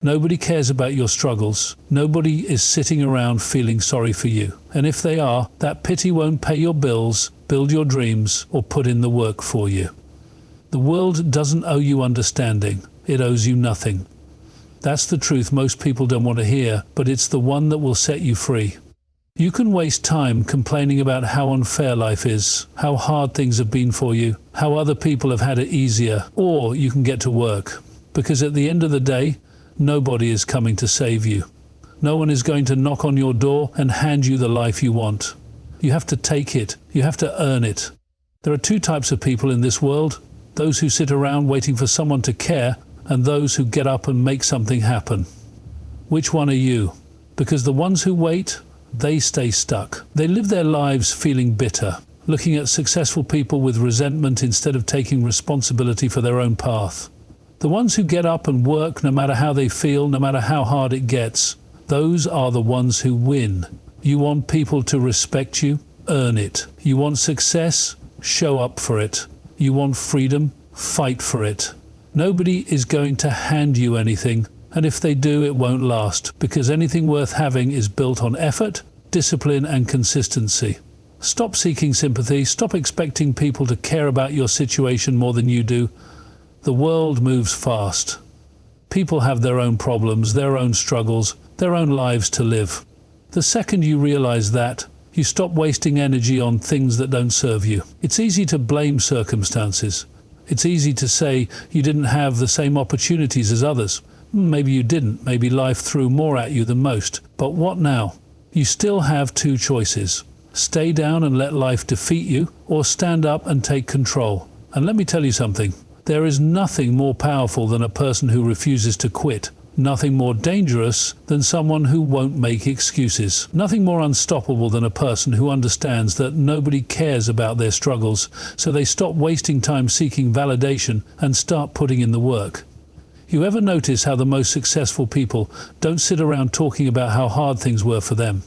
Nobody cares about your struggles. Nobody is sitting around feeling sorry for you. And if they are, that pity won't pay your bills, build your dreams, or put in the work for you. The world doesn't owe you understanding. It owes you nothing. That's the truth most people don't want to hear, but it's the one that will set you free. You can waste time complaining about how unfair life is, how hard things have been for you, how other people have had it easier, or you can get to work. Because at the end of the day, nobody is coming to save you. No one is going to knock on your door and hand you the life you want. You have to take it. You have to earn it. There are two types of people in this world: those who sit around waiting for someone to care, and those who get up and make something happen. Which one are you? Because the ones who wait, they stay stuck. They live their lives feeling bitter, looking at successful people with resentment instead of taking responsibility for their own path. The ones who get up and work no matter how they feel, no matter how hard it gets, those are the ones who win. You want people to respect you? Earn it. You want success? Show up for it. You want freedom? Fight for it. Nobody is going to hand you anything, and if they do, it won't last, because anything worth having is built on effort, discipline, and consistency. Stop seeking sympathy. Stop expecting people to care about your situation more than you do. The world moves fast. People have their own problems, their own struggles, their own lives to live. The second you realize that, you stop wasting energy on things that don't serve you. It's easy to blame circumstances. It's easy to say you didn't have the same opportunities as others. Maybe you didn't. Maybe life threw more at you than most. But what now? You still have two choices. Stay down and let life defeat you, or stand up and take control. And let me tell you something. There is nothing more powerful than a person who refuses to quit. Nothing more dangerous than someone who won't make excuses. Nothing more unstoppable than a person who understands that nobody cares about their struggles, so they stop wasting time seeking validation and start putting in the work. You ever notice how the most successful people don't sit around talking about how hard things were for them?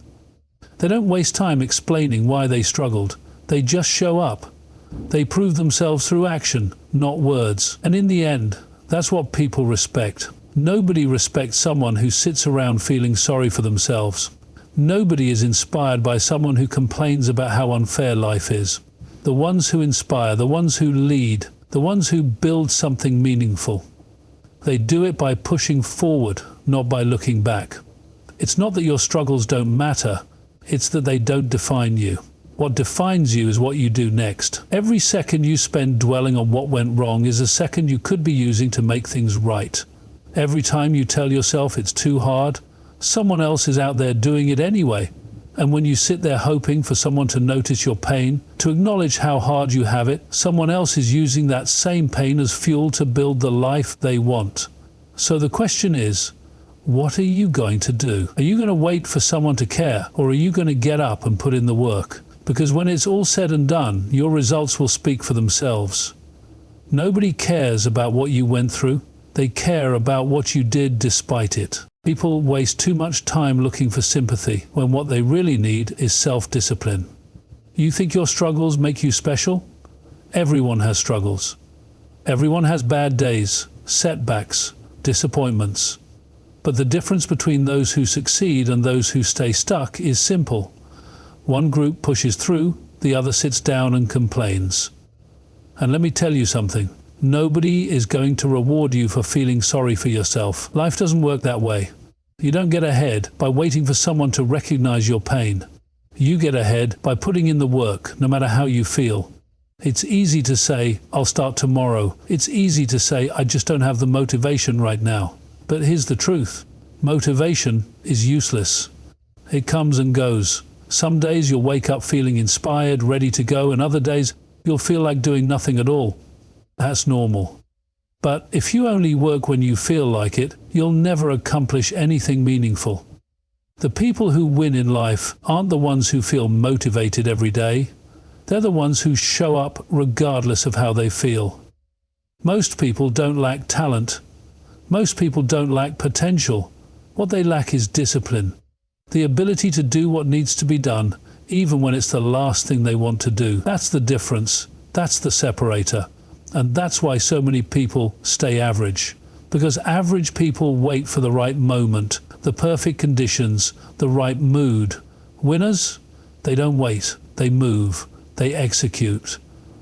They don't waste time explaining why they struggled. They just show up. They prove themselves through action, not words. And in the end, that's what people respect. Nobody respects someone who sits around feeling sorry for themselves. Nobody is inspired by someone who complains about how unfair life is. The ones who inspire, the ones who lead, the ones who build something meaningful. They do it by pushing forward, not by looking back. It's not that your struggles don't matter, it's that they don't define you. What defines you is what you do next. Every second you spend dwelling on what went wrong is a second you could be using to make things right. Every time you tell yourself it's too hard, someone else is out there doing it anyway. And when you sit there hoping for someone to notice your pain, to acknowledge how hard you have it, someone else is using that same pain as fuel to build the life they want. So the question is, what are you going to do? Are you going to wait for someone to care, or are you going to get up and put in the work? Because when it's all said and done, your results will speak for themselves. Nobody cares about what you went through. They care about what you did despite it. People waste too much time looking for sympathy when what they really need is self-discipline. You think your struggles make you special? Everyone has struggles. Everyone has bad days, setbacks, disappointments. But the difference between those who succeed and those who stay stuck is simple. One group pushes through, the other sits down and complains. And let me tell you something. Nobody is going to reward you for feeling sorry for yourself. Life doesn't work that way. You don't get ahead by waiting for someone to recognize your pain. You get ahead by putting in the work, no matter how you feel. It's easy to say, I'll start tomorrow. It's easy to say, I just don't have the motivation right now. But here's the truth. Motivation is useless. It comes and goes. Some days you'll wake up feeling inspired, ready to go, and other days you'll feel like doing nothing at all. That's normal. But if you only work when you feel like it, you'll never accomplish anything meaningful. The people who win in life aren't the ones who feel motivated every day. They're the ones who show up regardless of how they feel. Most people don't lack talent. Most people don't lack potential. What they lack is discipline. The ability to do what needs to be done, even when it's the last thing they want to do. That's the difference. That's the separator. And that's why so many people stay average. Because average people wait for the right moment, the perfect conditions, the right mood. Winners, they don't wait, they move, they execute.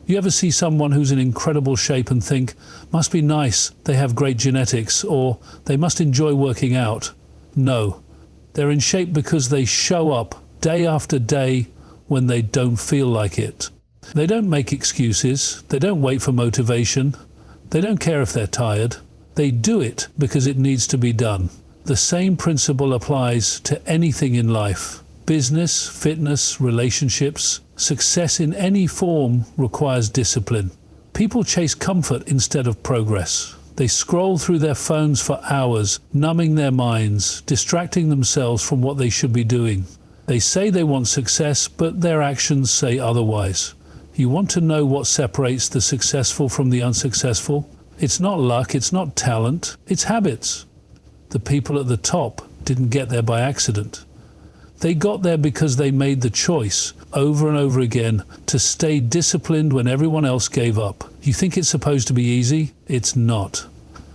You ever see someone who's in incredible shape and think, must be nice, they have great genetics, or they must enjoy working out? No, they're in shape because they show up day after day when they don't feel like it. They don't make excuses, they don't wait for motivation, they don't care if they're tired. They do it because it needs to be done. The same principle applies to anything in life. Business, fitness, relationships, success in any form requires discipline. People chase comfort instead of progress. They scroll through their phones for hours, numbing their minds, distracting themselves from what they should be doing. They say they want success, but their actions say otherwise. You want to know what separates the successful from the unsuccessful? It's not luck, it's not talent, it's habits. The people at the top didn't get there by accident. They got there because they made the choice, over and over again, to stay disciplined when everyone else gave up. You think it's supposed to be easy? It's not.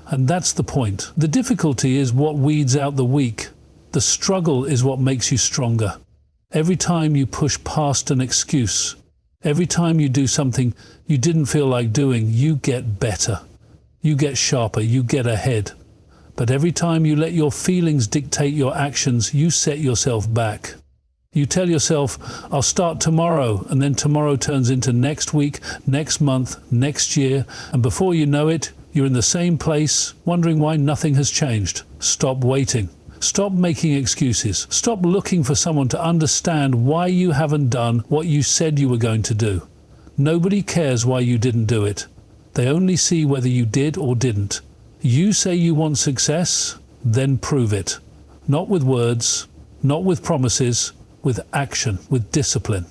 And that's the point. The difficulty is what weeds out the weak. The struggle is what makes you stronger. Every time you push past an excuse, every time you do something you didn't feel like doing, you get better. You get sharper, you get ahead. But every time you let your feelings dictate your actions, you set yourself back. You tell yourself, I'll start tomorrow, and then tomorrow turns into next week, next month, next year, and before you know it, you're in the same place, wondering why nothing has changed. Stop waiting. Stop making excuses. Stop looking for someone to understand why you haven't done what you said you were going to do. Nobody cares why you didn't do it. They only see whether you did or didn't. You say you want success, then prove it. Not with words, not with promises, with action, with discipline.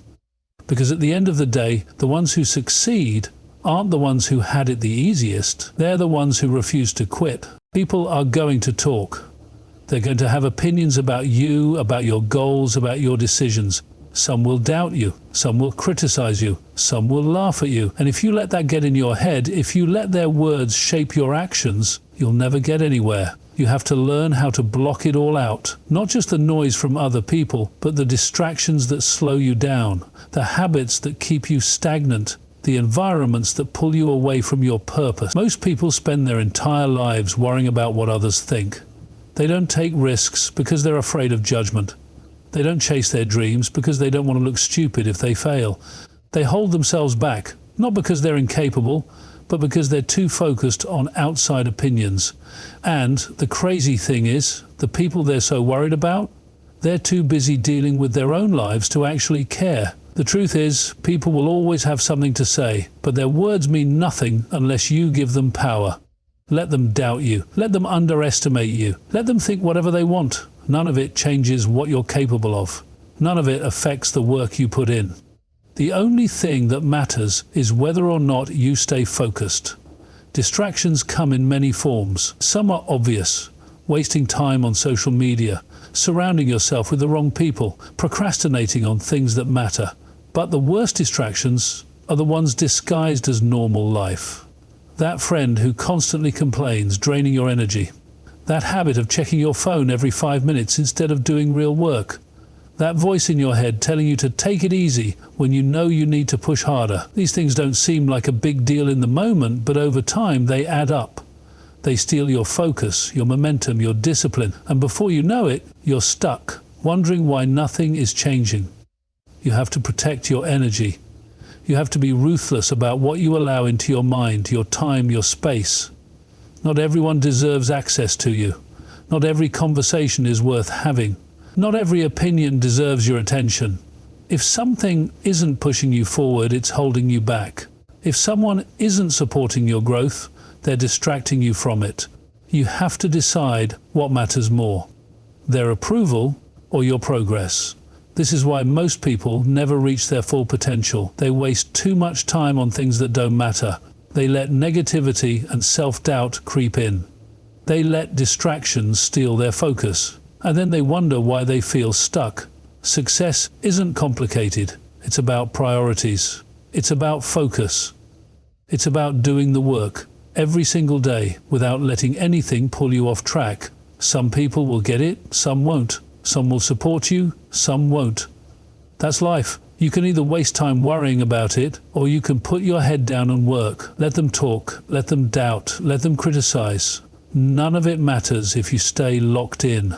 Because at the end of the day, the ones who succeed aren't the ones who had it the easiest. They're the ones who refuse to quit. People are going to talk. They're going to have opinions about you, about your goals, about your decisions. Some will doubt you, some will criticize you, some will laugh at you. And if you let that get in your head, if you let their words shape your actions, you'll never get anywhere. You have to learn how to block it all out. Not just the noise from other people, but the distractions that slow you down, the habits that keep you stagnant, the environments that pull you away from your purpose. Most people spend their entire lives worrying about what others think. They don't take risks because they're afraid of judgment. They don't chase their dreams because they don't want to look stupid if they fail. They hold themselves back, not because they're incapable, but because they're too focused on outside opinions. And the crazy thing is, the people they're so worried about, they're too busy dealing with their own lives to actually care. The truth is, people will always have something to say, but their words mean nothing unless you give them power. Let them doubt you. Let them underestimate you. Let them think whatever they want. None of it changes what you're capable of. None of it affects the work you put in. The only thing that matters is whether or not you stay focused. Distractions come in many forms. Some are obvious. Wasting time on social media, surrounding yourself with the wrong people, procrastinating on things that matter. But the worst distractions are the ones disguised as normal life. That friend who constantly complains, draining your energy. That habit of checking your phone every 5 minutes instead of doing real work. That voice in your head telling you to take it easy when you know you need to push harder. These things don't seem like a big deal in the moment, but over time they add up. They steal your focus, your momentum, your discipline, and before you know it, you're stuck, wondering why nothing is changing. You have to protect your energy. You have to be ruthless about what you allow into your mind, your time, your space. Not everyone deserves access to you. Not every conversation is worth having. Not every opinion deserves your attention. If something isn't pushing you forward, it's holding you back. If someone isn't supporting your growth, they're distracting you from it. You have to decide what matters more, their approval or your progress. This is why most people never reach their full potential. They waste too much time on things that don't matter. They let negativity and self-doubt creep in. They let distractions steal their focus. And then they wonder why they feel stuck. Success isn't complicated. It's about priorities. It's about focus. It's about doing the work. every single day without letting anything pull you off track. Some people will get it, some won't. Some will support you, some won't. That's life. You can either waste time worrying about it, or you can put your head down and work. Let them talk, let them doubt, let them criticize. None of it matters if you stay locked in.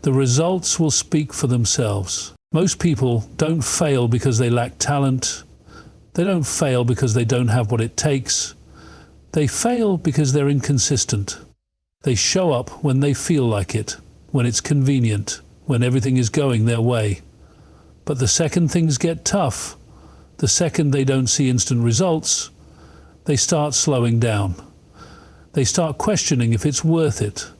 The results will speak for themselves. Most people don't fail because they lack talent. They don't fail because they don't have what it takes. They fail because they're inconsistent. They show up when they feel like it, when it's convenient, when everything is going their way. But the second things get tough, the second they don't see instant results, they start slowing down. They start questioning if it's worth it.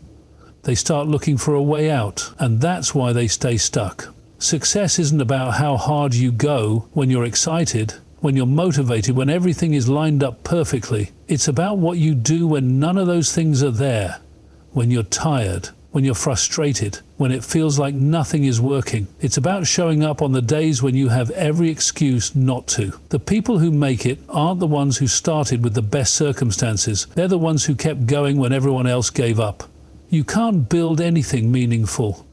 They start looking for a way out, and that's why they stay stuck. Success isn't about how hard you go when you're excited, when you're motivated, when everything is lined up perfectly. It's about what you do when none of those things are there, when you're tired, when you're frustrated, when it feels like nothing is working. It's about showing up on the days when you have every excuse not to. The people who make it aren't the ones who started with the best circumstances. They're the ones who kept going when everyone else gave up. You can't build anything meaningful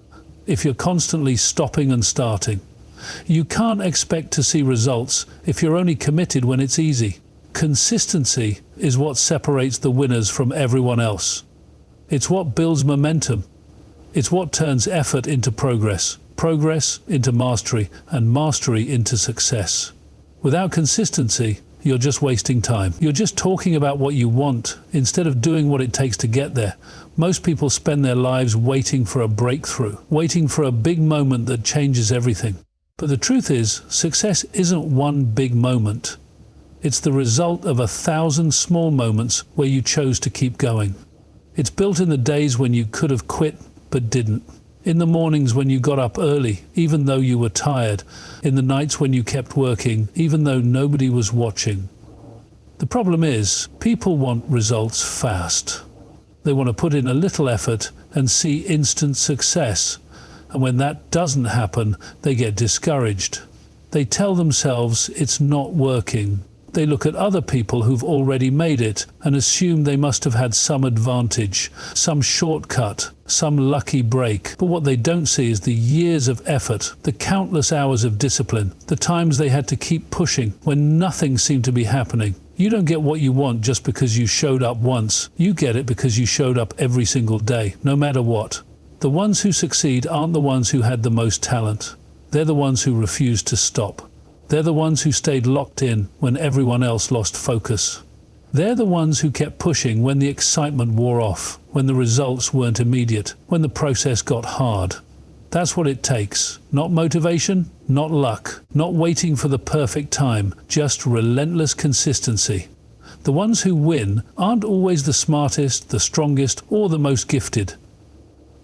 if you're constantly stopping and starting. You can't expect to see results if you're only committed when it's easy. Consistency is what separates the winners from everyone else. It's what builds momentum. It's what turns effort into progress, progress into mastery, and mastery into success. Without consistency, you're just wasting time. You're just talking about what you want instead of doing what it takes to get there. Most people spend their lives waiting for a breakthrough, waiting for a big moment that changes everything. But the truth is, success isn't one big moment. It's the result of 1,000 small moments where you chose to keep going. It's built in the days when you could have quit but didn't. In the mornings when you got up early, even though you were tired. In the nights when you kept working, even though nobody was watching. The problem is, people want results fast. They want to put in a little effort and see instant success. And when that doesn't happen, they get discouraged. They tell themselves it's not working. They look at other people who've already made it and assume they must have had some advantage, some shortcut, some lucky break. But what they don't see is the years of effort, the countless hours of discipline, the times they had to keep pushing when nothing seemed to be happening. You don't get what you want just because you showed up once. You get it because you showed up every single day, no matter what. The ones who succeed aren't the ones who had the most talent. They're the ones who refused to stop. They're the ones who stayed locked in when everyone else lost focus. They're the ones who kept pushing when the excitement wore off, when the results weren't immediate, when the process got hard. That's what it takes. Not motivation, not luck, not waiting for the perfect time, just relentless consistency. The ones who win aren't always the smartest, the strongest, or the most gifted.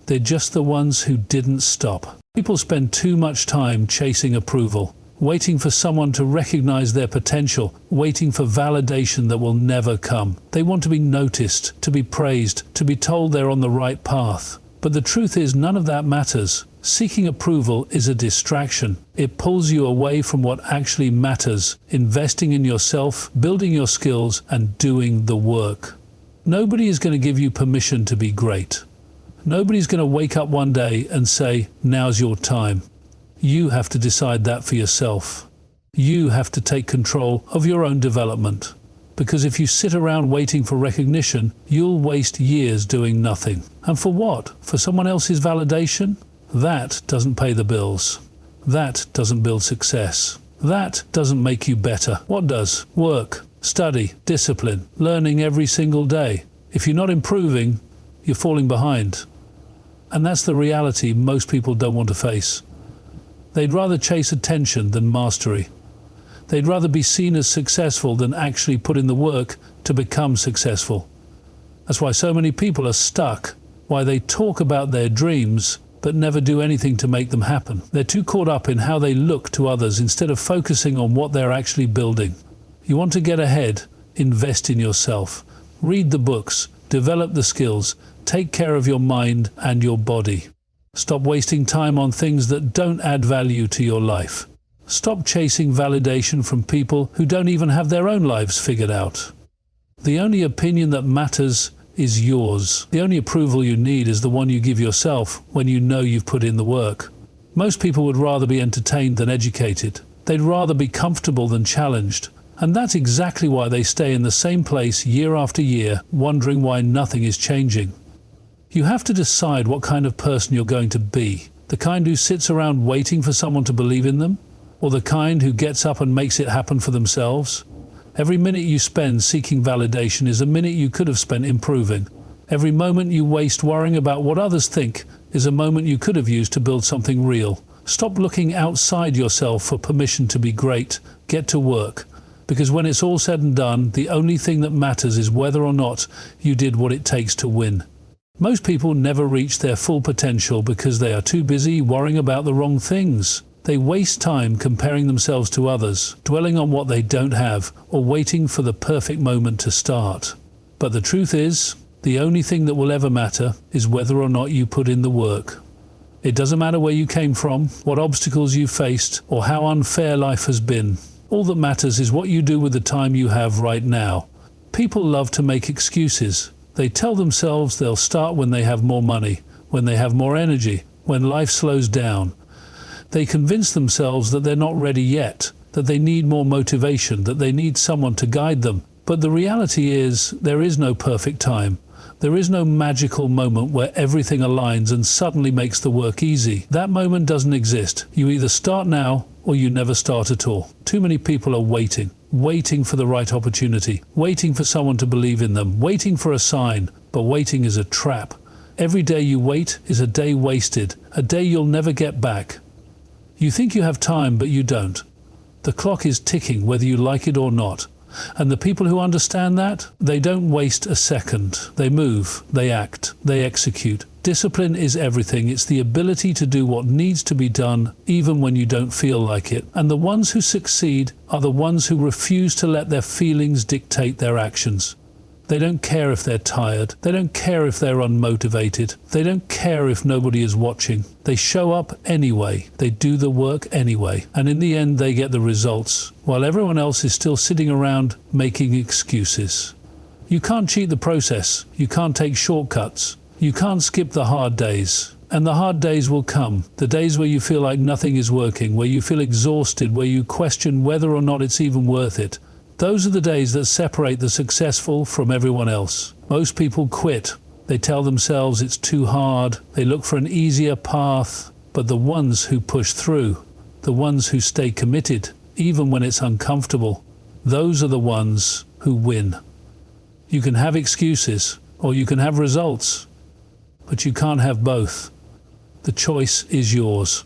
They're just the ones who didn't stop. People spend too much time chasing approval, waiting for someone to recognize their potential, waiting for validation that will never come. They want to be noticed, to be praised, to be told they're on the right path. But the truth is, none of that matters. Seeking approval is a distraction. It pulls you away from what actually matters, investing in yourself, building your skills, and doing the work. Nobody is going to give you permission to be great. Nobody's going to wake up one day and say, "Now's your time." You have to decide that for yourself. You have to take control of your own development. Because if you sit around waiting for recognition, you'll waste years doing nothing. And for what? For someone else's validation? That doesn't pay the bills. That doesn't build success. That doesn't make you better. What does? Work, study, discipline, learning every single day. If you're not improving, you're falling behind. And that's the reality most people don't want to face. They'd rather chase attention than mastery. They'd rather be seen as successful than actually put in the work to become successful. That's why so many people are stuck, why they talk about their dreams but never do anything to make them happen. They're too caught up in how they look to others instead of focusing on what they're actually building. You want to get ahead, invest in yourself. Read the books, develop the skills, take care of your mind and your body. Stop wasting time on things that don't add value to your life. Stop chasing validation from people who don't even have their own lives figured out. The only opinion that matters is yours. The only approval you need is the one you give yourself when you know you've put in the work. Most people would rather be entertained than educated. They'd rather be comfortable than challenged. And that's exactly why they stay in the same place year after year, wondering why nothing is changing. You have to decide what kind of person you're going to be. The kind who sits around waiting for someone to believe in them? Or the kind who gets up and makes it happen for themselves? Every minute you spend seeking validation is a minute you could have spent improving. Every moment you waste worrying about what others think is a moment you could have used to build something real. Stop looking outside yourself for permission to be great. Get to work. Because when it's all said and done, the only thing that matters is whether or not you did what it takes to win. Most people never reach their full potential because they are too busy worrying about the wrong things. They waste time comparing themselves to others, dwelling on what they don't have, or waiting for the perfect moment to start. But the truth is, the only thing that will ever matter is whether or not you put in the work. It doesn't matter where you came from, what obstacles you faced, or how unfair life has been. All that matters is what you do with the time you have right now. People love to make excuses. They tell themselves they'll start when they have more money, when they have more energy, when life slows down. They convince themselves that they're not ready yet, that they need more motivation, that they need someone to guide them. But the reality is, there is no perfect time. There is no magical moment where everything aligns and suddenly makes the work easy. That moment doesn't exist. You either start now or you never start at all. Too many people are waiting for the right opportunity, waiting for someone to believe in them, waiting for a sign. But waiting is a trap. Every day you wait is a day wasted, a day you'll never get back. You think you have time, but you don't. The clock is ticking whether you like it or not. And the people who understand that, they don't waste a second. They move, they act, they execute. Discipline is everything. It's the ability to do what needs to be done, even when you don't feel like it. And the ones who succeed are the ones who refuse to let their feelings dictate their actions. They don't care if they're tired. They don't care if they're unmotivated. They don't care if nobody is watching. They show up anyway. They do the work anyway. And in the end, they get the results, while everyone else is still sitting around making excuses. You can't cheat the process. You can't take shortcuts. You can't skip the hard days. And the hard days will come. The days where you feel like nothing is working, where you feel exhausted, where you question whether or not it's even worth it. Those are the days that separate the successful from everyone else. Most people quit. They tell themselves it's too hard. They look for an easier path. But the ones who push through, the ones who stay committed, even when it's uncomfortable, those are the ones who win. You can have excuses, or you can have results, but you can't have both. The choice is yours.